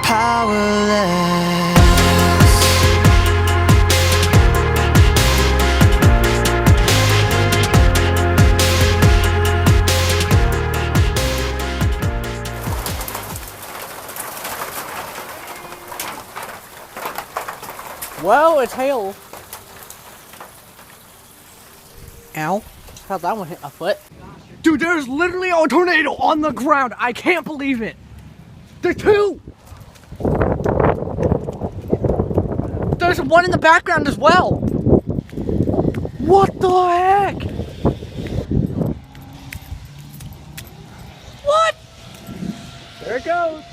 powerless. Well, it's hail. Ow. How'd that one hit my foot? Dude, there's literally a tornado on the ground. I can't believe it. There's two. There's one in the background as well. What the heck? What? There it goes.